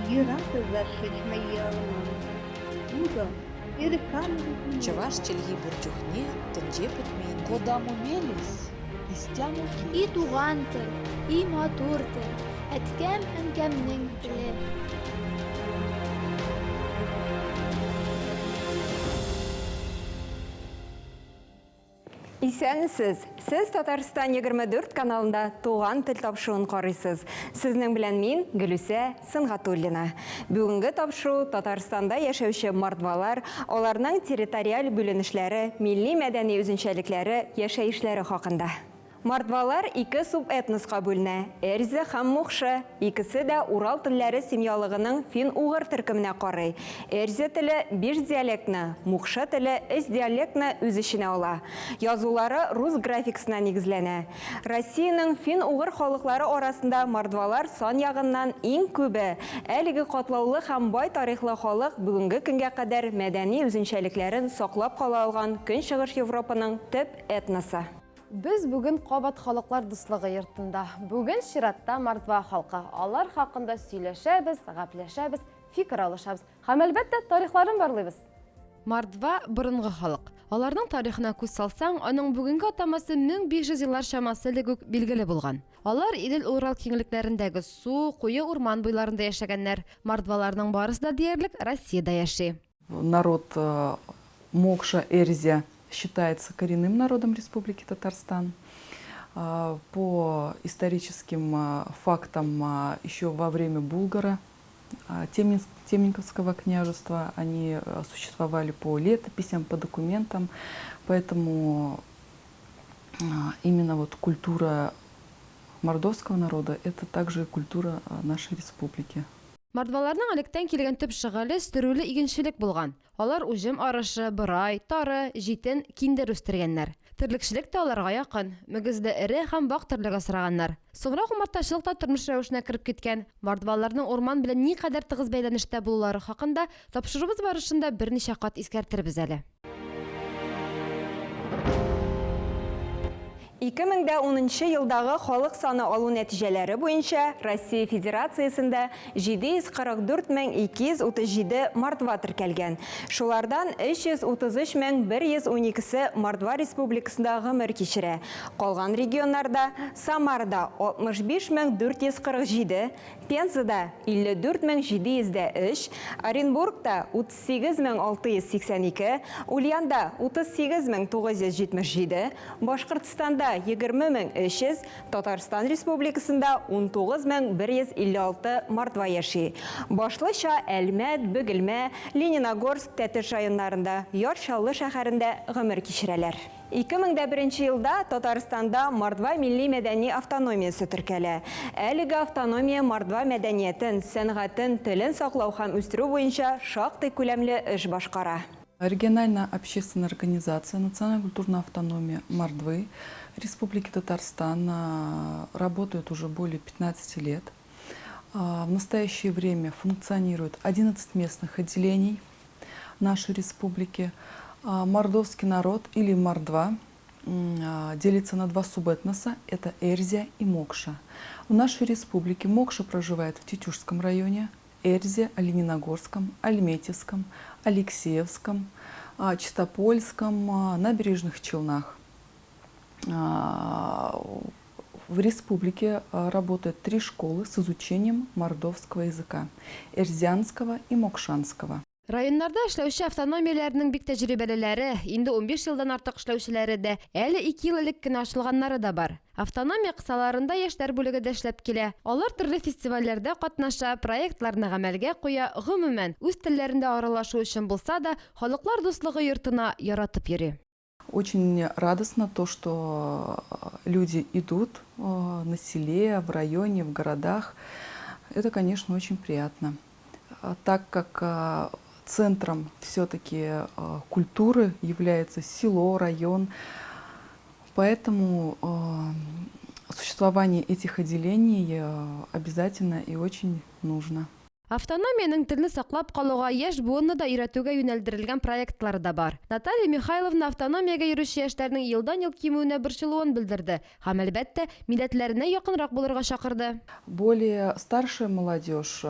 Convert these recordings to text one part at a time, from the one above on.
Йыраты зашить майялынан. Буда, иркан. Чаваш челги бурчухне, тенже путмейн. Кодаму мелис, истяму И туган тел, и матур тел, әткәм әнкәмнең теле. Исәнсез, сіз Татарстан 24 каналында туган тел тапшыуын карыйсыз. Сезнең белән мин Гөлүсә Сынгатуллина. Бүгенге тапшыру Татарстанда яшәүче мордвалар, аларның территориаль бүленешләре, милли мәдәни үзенчәлекләре, яшәешләре хакында. Мордвалар ике субэтноска бүленә. Эрзя һәм Мукшы. Икесе дә Урал телләре семьялыгының фин-угыр төркеменә карый. Эрзя теле 5 диалектны, Мукшы теле 3 диалектны үз эченә ала. Язулары рус графикасына нигезләнә. Россиянең фин-угыр халыклары арасында мордвалар сан ягыннан иң күбе. Әлеге катлаулы һәм бай тарихлы халык бүгенге көнгә кадәр мәдәни үзенчәлекләрен саклап кала алган Көнчыгыш Европаның төп этносы. Біз бүгін Қабат халықлар дуслыгы йортында. Бүгін чиратта мордва халқы. Алар хакында сөйләшәбез, гәпләшәбез, фикер алышабыз. Һәм әлбәттә тарихларын барлыйбыз. Мордва борынгы халык. Аларның тарихына күз салсаң, аның бүгенге атамасы 1500 еллар чамасы элек үк билгеле булган. Алар Идел-Урал киңлекләрендәге су, куе урман буйларында яшәгәннәр. Мордваларның барысы да диярлек Россиядә яши. Народ Мокша, Эрзя считается коренным народом Республики Татарстан. По историческим фактам, еще во время Булгара, Темниковского княжества, они существовали по летописям, по документам. Поэтому именно вот культура мордовского народа – это также культура нашей республики. Мордваларның электән килгән төп шөгыле сөрүле игенчелек булган. Алар уҗым арышы, бырай, тары, җитен, киндер үстергәннәр. Терлекчелек тә аларга якын. Мөгезле эре һәм бак терлек асраганнар. Соңрак умартачылык та тормыш рәвешенә кереп киткән. Мордваларның урман белән никадәр тыгыз бәйләнештә булулары хакында тапшырыбыз барышында берничә кат искәртербез әле. 2010 елдагы халык саны алу нәтиҗәләре буенча Россия Федерациясендә 744,237 мордва теркәлгән. Шулардан 333,112се Мордва Республикасында гомер кичерә. Калган регионнарда Самарда 65,447, Пензада 54,703, Оренбургта 38,682, Ульянда 38,977, Башкортстанда 20,300, Татарстан Республикасында 19,156 мордва яши. Башлыча Әлмәт, Бөгелмә, Лениногорск, Тәтеш районнарында, Ярчаллы шәһәрендә гомер кичерәләр. 2001 елда Татарстанда мордва милли мәдәни автономиясе теркәлә. Әлеге автономия мордва мәдәниятен, сәнгатен, телен саклау һәм үстерү буенча шактый күләмле эш башкара. Региональная общественная организация «Национальная культурная автономия Мордвы» Республики Татарстан работает уже более 15 лет. В настоящее время функционирует 11 местных отделений нашей республики. Мордовский народ или мордва делится на два субэтноса – это Эрзя и Мокша. В нашей республике Мокша проживает в Тетюшском районе, Эрзя – в Лениногорском, Альметьевском, Алексеевском, Чистопольском, Набережных Челнах. В республике работают 3 школы с изучением мордовского языка – эрзянского и мокшанского. Районнарда эшләүче автономияләрнең бик тәҗрибәлеләре, инде 15 елдан артык эшләүчеләре дә, әле 2 ел элек кенә ачылганнары да бар. Автономия кысаларында яшьләр бүлеге дә эшләп килә. Алар төрле фестивальләрдә катнаша, проектларны гамәлгә куя, гомумән үз телләрендә аралашу өчен булса да, халыклар дуслыгы йортына яратып йөри. Очень радостно то, что люди идут на селе, в районе, в городах. Это, конечно, очень приятно. Так как центром все-таки культуры является село, район, поэтому существование этих отделений обязательно и очень нужно. Автономияның телне саклап калуга, яшь буынны да өйрәтүгә юнәлдерелгән проектлар да бар. Наталья Михайловна автономиягә йөрүче яшьләрнең елдан-ел кимүенә борчылуын белдерде һәм әлбәттә милләтләренә якынрак булырга чакырды. Более старшая молодежь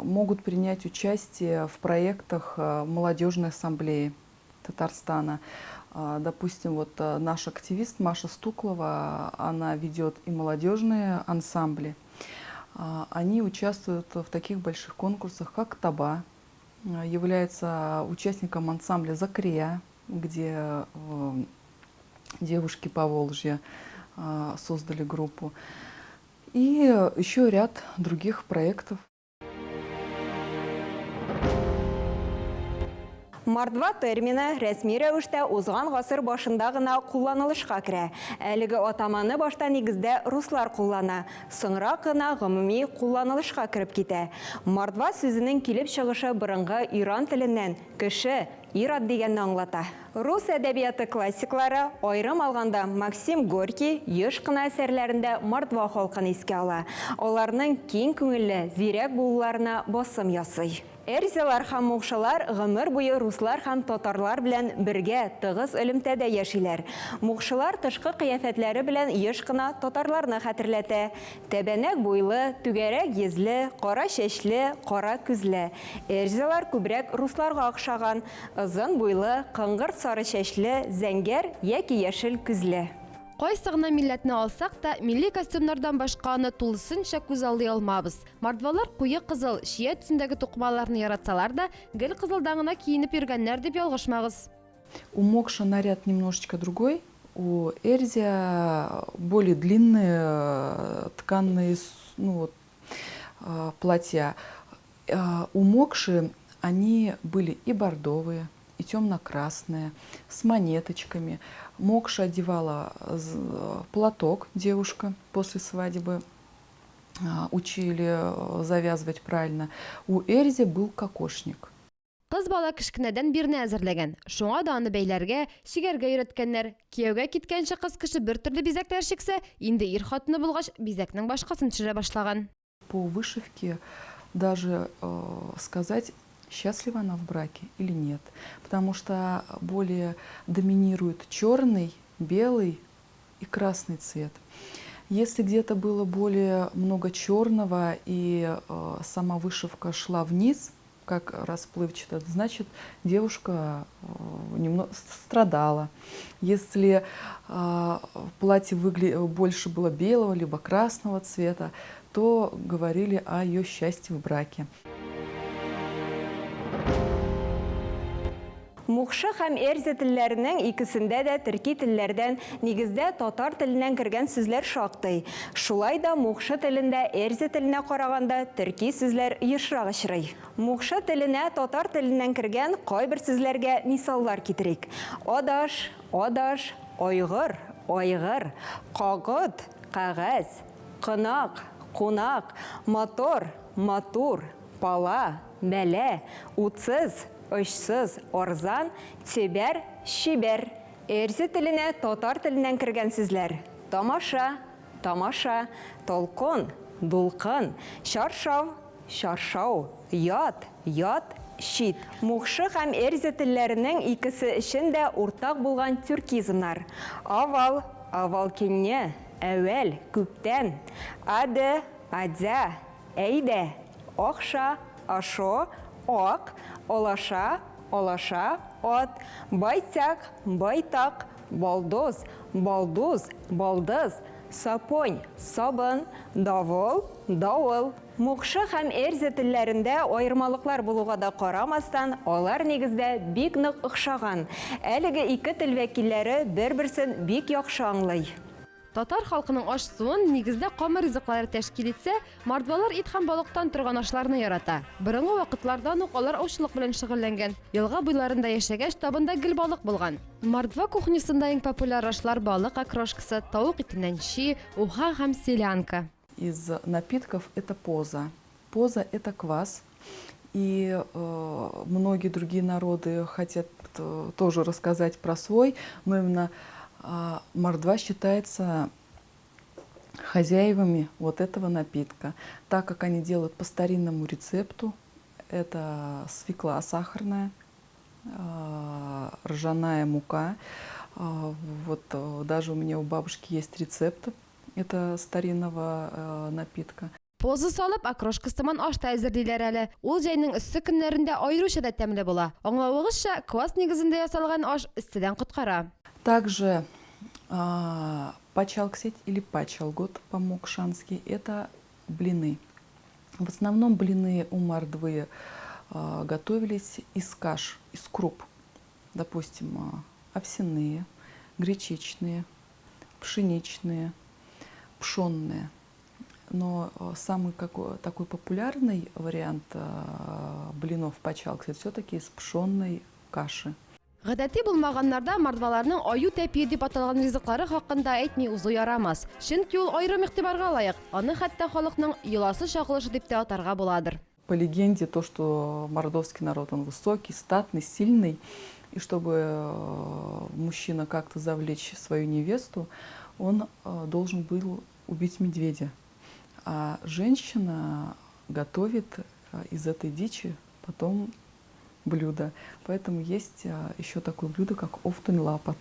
могут принять участие в проектах молодежной ассамблеи Татарстана. Допустим, вот наш активист Маша Стуклова, она ведет и молодежные ансамбли. Они участвуют в таких больших конкурсах, как «Таба», является участником ансамбля «Закрия», где девушки Поволжья создали группу. И еще ряд других проектов. Мордва термины рәсми рәвештә узган гасыр башында гына кулланылышка керә. Әлеге атаманы башта нигездә руслар куллана, соңрак кына гомуми кулланылышка кереп китә. Мордва сүзенең килеп чыгышы борынгы иран теленнән кеше, ират дигәнне аңлата. Рус әдәбияты классиклары айрым алганда Максим Горький еш кына әсәрләрендә Мордва халкын искә ала. Аларның киң күңелле, зирәк булуларына басым ясый. Эрзиялар һәм мукшылар гомер буе руслар һәм татарлар белән бергә тыгыз элемтәдә яшиләр. Мукшылар тышкы кыяфәтләре белән еш кына татарларны хәтерләтә. Тәбәнәк буйлы, түгәрәк йөзле, кара чәчле, кара күзле. Эрзиялар күбрәк русларга охшаган, озын буйлы, кыңгыр сары чәчле, зәңгәр яки яшел күзле. Кайсы гына милләтне алсак та, милли костюмнардан башка аны тулысынча күз алды алмабыз. Мордвалар куе кызыл, шия төсендәге тукмаларны яратсалар да, гел кызылдан гына киенеп йөргәннәр дип ялгышмагыз. У мокша наряд немножечко другой. У эрзия более длинные тканные платья. У мокши они были и бордовые, и темно-красные, с монеточками. Мокша одевала платок, девушка, после свадьбы учили завязывать правильно. У Эрзи был кокошник. Кыз бала кичкенәдән бирне әзерләгән. Шуңа да аны бәйләргә, шигәргә өйрәткәннәр. Кияүгә киткәнче кыз кеше бер төрле бизәкләр чиксә, инде ир хатыны булгач, бизәкнең башкасын төшерә башлаган. По вышивке даже сказать, счастлива она в браке или нет. Потому что более доминирует черный, белый и красный цвет. Если где-то было более много черного и сама вышивка шла вниз, как расплывчато, значит, девушка немного страдала. Если платье больше было белого либо красного цвета, то говорили о ее счастье в браке. Мукшы һәм эрзи телләренең икесендә дә төрки телләрдән, нигездә татар теленнән кергән сүзләр шактый. Шулай да мукшы телендә эрзи теленә караганда төрки сүзләр ешрак очрый. Мукшы теленә татар теленнән кергән кайбер сүзләргә мисаллар китерик. Адаш, адаш, айгыр, айгыр, кагыт, кагаз, кынак, кунак, мотор, матур, пала, бәлә, утсыз, очсыз, орзан, чебәр, шибәр. Эрзи теленә татар теленнән кергән сүзләр: тамаша, тамаша, толкын, дулкын, чаршау, чаршау, ят, ят, шит. Мукшы һәм эрзи телләренең икесе өчен дә уртак булган тюркизмнар: авал, авал кинне, әвәл, күптән, ады, адза, әйдә, акша, ашо, ак, олаша, олаша, от, байтак, байтак, балдоз, балдуз, балдыз, сапонь, сабын, давыл, давыл. Мукшы һәм эрзи телләрендә аермалыклар булуга да карамастан, алар нигездә бик нык охшаган. Әлеге ике тел вәкилләре бер-берсен бик яхшы аңлый. Татар халкының аш-суын нигездә камыр ризыклары тәшкил итсә, мордвалар ит һәм балыктан торган ашларны ярата. Борынгы вакытлардан ук алар аучылык белән шөгыльләнгән. Елга буйларында яшәгәч, табында гел балык булган. Мордва кухнясында иң популяр ашлар балык окрошкасы, тавык итеннән щи, уха һәм селянка. Из напитков это поза. Поза – это квас. И многие другие народы хотят тоже рассказать про свой, но именно Мордва считается хозяевами вот этого напитка, так как они делают по старинному рецепту. Это свекла сахарная, ржаная мука. Вот даже у меня у бабушки есть рецепт это старинного напитка. Позы салып, окрошка сыман ашта әзерлиләр әле. Ул җәйнең эссе көннәрендә аеруча да тәмле була. Аңлавыгызча, квас нигезендә ясалган аш истедән коткара. Также пачалксеть или пачалгот по-мокшански – это блины. В основном блины у мордвы готовились из каш, из круп. Допустим, овсяные, гречичные, пшеничные, пшенные. Но самый такой популярный вариант блинов пачалксеть все-таки из пшенной каши. Гадәти булмаганнарда мордваларның аю тәпие дип аталган ризыклары хакында әйтми узу ярамас. Чөнки ул аерым игътибарга лаек. Аны хәтта халыкның йоласы чагылышы дип тә атарга буладыр. По легенде, то, что мордовский народ, он высокий, статный, сильный, и чтобы мужчина как-то завлечь свою невесту, он должен был убить медведя. А женщина готовит из этой дичи потом блюдо. Поэтому есть еще такое блюдо, как офтен-лапат.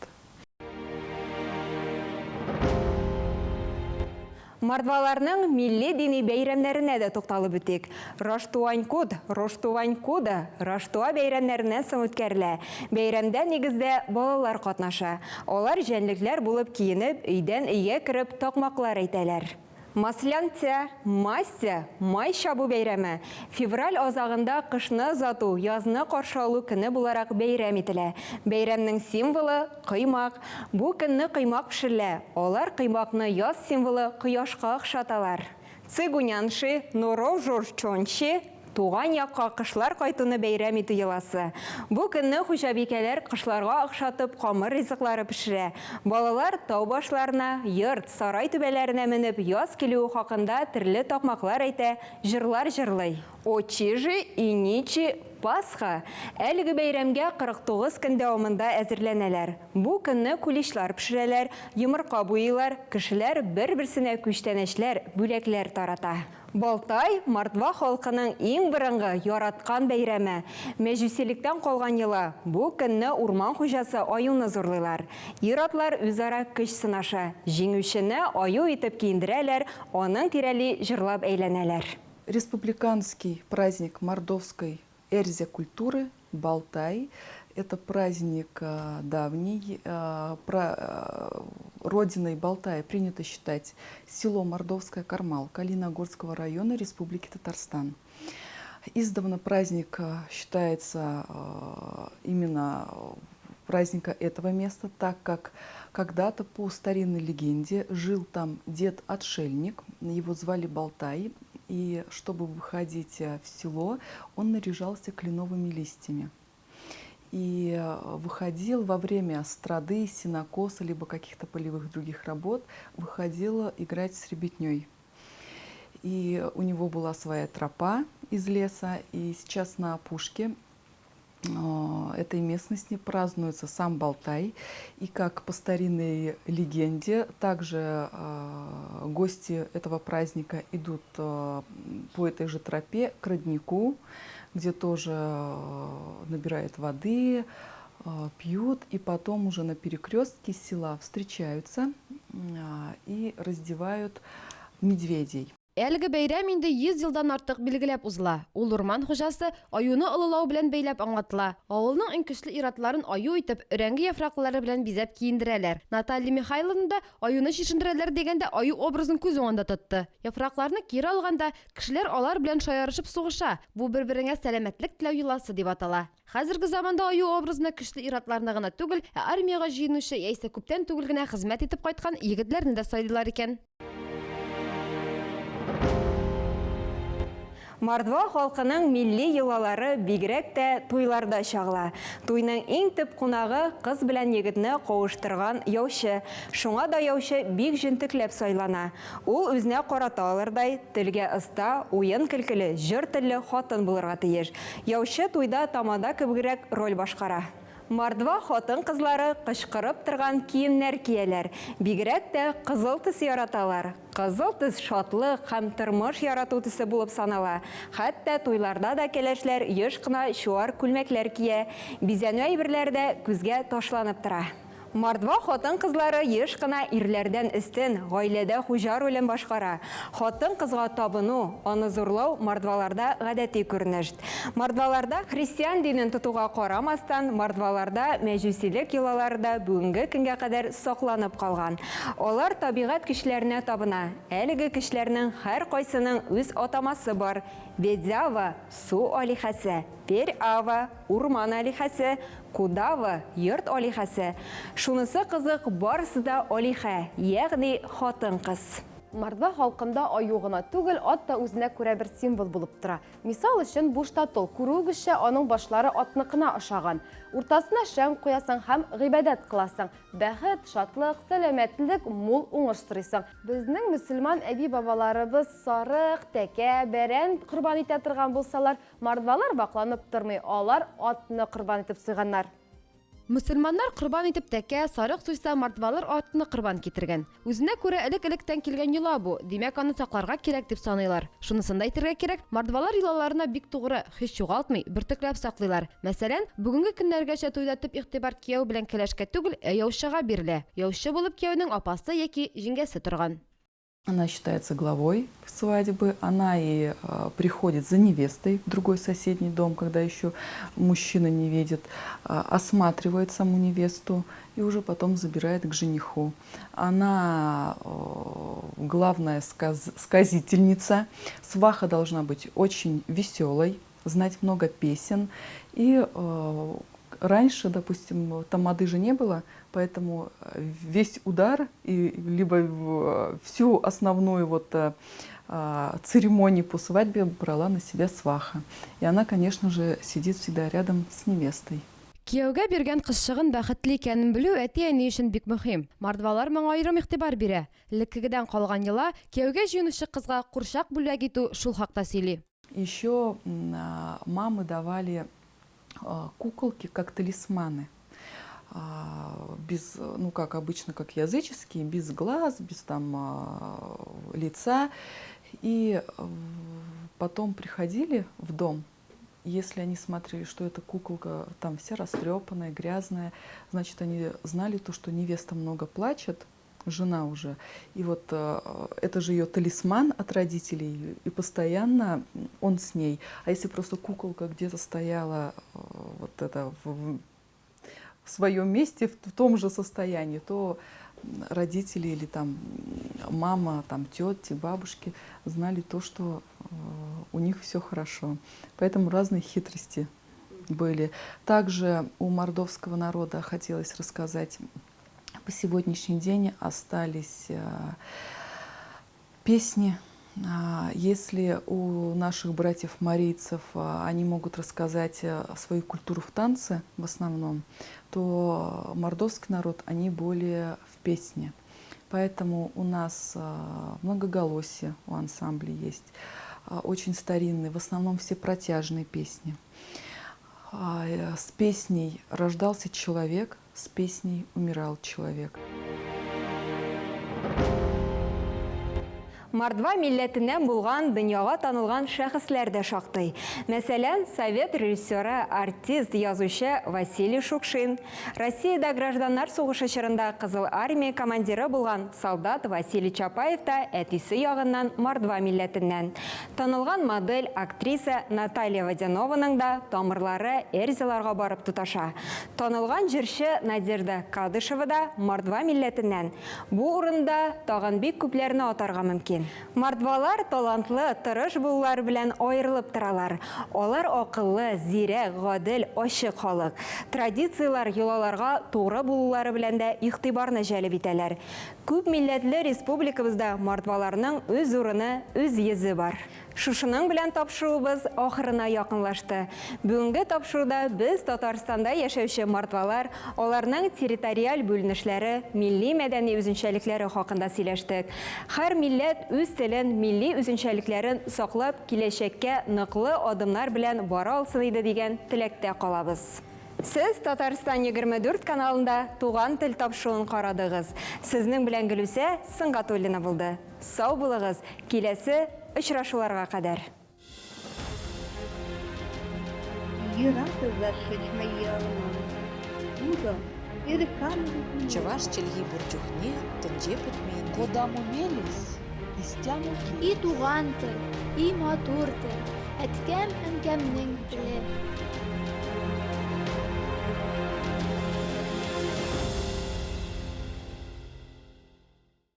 Мордваларның милли дини бәйрәмнәренә дә тукталып үтик. Раштуанькуд, Роштуванькуда, Раштуа бәйрәмнәреннән соң үткәрелә. Бәйрәмдә нигездә балалар катнаша. Алар җәнлекләр булып киенеп, өйдән өйгә кереп такмаклар әйтәләр. Маслянция, Мастя, май чабу бәйрәме. Февраль азагында кышны озату, язны каршы алу көне буларак бәйрәм ителә. Бәйрәмнең символы кыймак. Бу көнне кыймак пешерелә. Алар кыймакны яз символы кояшка охшаталар. Цигунянши, Норов-Жорчончи, туган якка кышлар кайтуны бәйрәм итү йоласы. Бу көнне хуҗабикәләр кышларга охшатып камыр ризыклары пешерә. Балалар тау башларына, йорт, сарай түбәләренә менеп яз килү хакында төрле такмаклар әйтә, җырлар җырлый. Очижи, Иничи, Пасха. Әлеге бәйрәмгә 49 көн дәвамында әзерләнәләр. Бу көнне кулишлар пешерәләр, йомырка буйлар, кешеләр бер-берсенә күчтәнәчләр, бүләкләр тарата. Балтай мордва халкының иң борынгы яраткан бәйрәме. Мәҗүсилектән калган йола. Бу көнне урман хуҗасы аюны зурлыйлар. Ир-атлар үзара көч сынаша. Җиңүчене аю итеп киендерәләр, аның тирәли җырлап әйләнәләр. Республиканский праздник мордовской эрзя-культуры Балтай. Это праздник давний. Родиной Балтая принято считать село Мордовская Кармал Калиногорского района Республики Татарстан. Издавна праздник считается именно праздника этого места, так как когда-то по старинной легенде жил там дед-отшельник, его звали Балтай, и чтобы выходить в село, он наряжался кленовыми листьями. И выходил во время страды, сенокоса, либо каких-то полевых других работ, выходил играть с ребятней. И у него была своя тропа из леса, и сейчас на опушке этой местности празднуется сам Балтай. И как по старинной легенде, также гости этого праздника идут по этой же тропе к роднику, где тоже набирают воды, пьют, и потом уже на перекрестке села встречаются и раздевают медведей. Әлеге бәйрәм инде 100 елдан артык билгеләп узыла. Ул урман хуҗасы аюны ылылау белән бәйләп аңлатыла. Авылның иң көчле ир-атларын аю итеп, өрәңге яфраклары белән бизәп киендерәләр. Наталья Михайловна да аюны чишендерәләр дигәндә аю образын күз уңында тотты. Яфракларны кире алганда кешеләр алар белән шаярышып сугыша. Бу бер-береңә сәламәтлек теләү йоласы дип атала. Хәзерге заманда аю образына көчле ир-атларны гына түгел, армияга җыенучы яисә күптән түгел генә хезмәт итеп кайткан егетләрне дә сайлыйлар икән. Мордва халкының милли йолалары бигрәк тә туйларда чагыла. Туйның иң төп кунагы кыз белән егетне кавыштырган яучы. Шуңа да яучы бик җентекләп сайлана. Ул үзенә карата алырдай, телгә оста, уен көлкеле, җыр телле хатын булырга тиеш. Яучы туйда тамада кебегрәк роль башкара. Мордва хатын кызлары кычкырып торган киемнәр кияләр. Бигрәк тә кызыл төс яраталар. Кызыл төс шатлык һәм тормыш ярату төсе булып санала. Хәтта туйларда да кәләшләр еш кына чуар күлмәкләр кия. Бизәнү әйберләр дә күзгә ташланып тора. Мордва хатын кызлары еш кына ирләрдән өстен, гаиләдә хуҗа ролен башкара. Хатын кызга табыну, аны зурлау мордваларда гадәти күренеш. Мордваларда христиан динен тотуга карамастан, мордваларда мәҗүсилек йолалары да бүгенге көнгә кадәр сакланып калган. Алар табигать көчләренә табына. Әлеге көчләрнең һәр кайсының үз атамасы бар. Ведзава – су алихасы, Перава – урман алихасы, Кудава – йорт алихасы. Шунысы кызык, барысы да алиха, ягъни хатын кыз. Мордва халкында аю гына түгел, ат та үзенә күрә бер символ булып тора. Мисал өчен буштатол күрүгезчә аның башлары атныкына ошаган. Уртасына шәм куясың һәм гыйбадәт кыласың. Бәхет, шатлык, сәламәтлек, мул уңыш сорыйсың. Безнең мөселман әби-бабаларыбыз сарык, тәкә, бәрән курбан итә торган булсалар, мордвалар бакланып тормый, алар атны курбан итеп суйганнар. Мусульманнар курбан итеп тәкә, сарык суйса, мордвалар атны курбан китергән. Үзенә күрә элек-электән килгән йола бу. Димәк, аны сакларга кирәк дип саныйлар. Шунысын да әйтергә кирәк, мордвалар йолаларына бик тугры, һич югалтмый, бөртекләп саклыйлар. Мәсәлән, бүгенге көннәргәчә туйда төп игътибар кияү белән кәләшкә түгел, яучыга бирелә. Яучы булып кияүнең апасы яки җиңгәсе торган. Она считается главой свадьбы, она и приходит за невестой в другой соседний дом, когда еще мужчина не видит, осматривает саму невесту и уже потом забирает к жениху. Она главная сказительница, сваха должна быть очень веселой, знать много песен. И раньше, допустим, тамады же не было, поэтому весь удар и либо всю основную церемонию по свадьбе брала на себя сваха. И она, конечно же, сидит всегда рядом с невестой. Кияүгә биргән кызчыгын бәхетле икәнен белү әти-әни өчен бик мөһим. Мордвалар моңа аерым игътибар бирә. Леккедән калган йола кияүгә җыенучы кызга курчак бүләк итү шул хакта сөйли. Еще мамы давали куколки как талисманы. Без, ну как обычно, как языческие, без глаз, без лица. И потом приходили в дом, если они смотрели, что эта куколка там вся растрепанная, грязная, значит, они знали то, что невеста много плачет, жена уже. И вот это же ее талисман от родителей, и постоянно он с ней. А если просто куколка где-то стояла в своем месте, в том же состоянии, то родители или мама, тети, бабушки знали то, что у них все хорошо. Поэтому разные хитрости были. Также у мордовского народа хотелось рассказать, по сегодняшний день остались песни. Если у наших братьев-марийцев они могут рассказать свою культуру в танце в основном, то мордовский народ, они более в песне. Поэтому у нас многоголосие у ансамбля есть, очень старинные, в основном все протяжные песни. С песней рождался человек, с песней умирал человек. Мордва милләтеннән булган, дөньяга танылган шәхесләр дә шактый. Мәсәлән, совет режиссеры, артист, язучы Василий Шукшин. Россиядә гражданнар сугышы чорында Кызыл армия командиры булган солдат Василий Чапаев та әтисе ягыннан Мордва милләтеннән. Танылган модель, актриса Наталья Водянованың да тамырлары Эрзиларга барып туташа. Танылган җырчы Надежда Кадышева да Мордва милләтеннән. Бу урында тагын бик күпләрне атарга мөмкин. Мордвалар талантлы, тырыш булулар белән аерылып торалар. Алар акыллы, зирәк, гадел, ачык халык. Традициялар, йолаларга тугры булулары белән дә игътибарны җәлеп итәләр. Күп милләтле республикабызда мордваларның үз урыны, үз йөзе бар. Шушының белән тапшыруыбыз ахырына якынлашты. Бүгенге тапшыруда без Татарстанда яшәүче мордвалар, аларның территориаль бүленешләре, милли мәдәни үзенчәлекләре хакында сөйләштек. Һәр милләт үз телен, милли үзенчәлекләрен саклап, киләчәккә ныклы адымнар белән бара алсын иде дигән теләктә калабыз. Сіз Татарстан 24 каналында туған тел тапшуын қарадығыз. Сізнің білән Гүлүсә Сыңғатуллина болды. Сау болығыз, келесі ұшырашуларға қадар. И рады зашить мои алмазы. Ну-ка, перекалывай. Чываш челги бурчухне тінже путмейді. Кодам умелись, истяму И туған тел, и матур тел, әткәм әнкәмнең теле.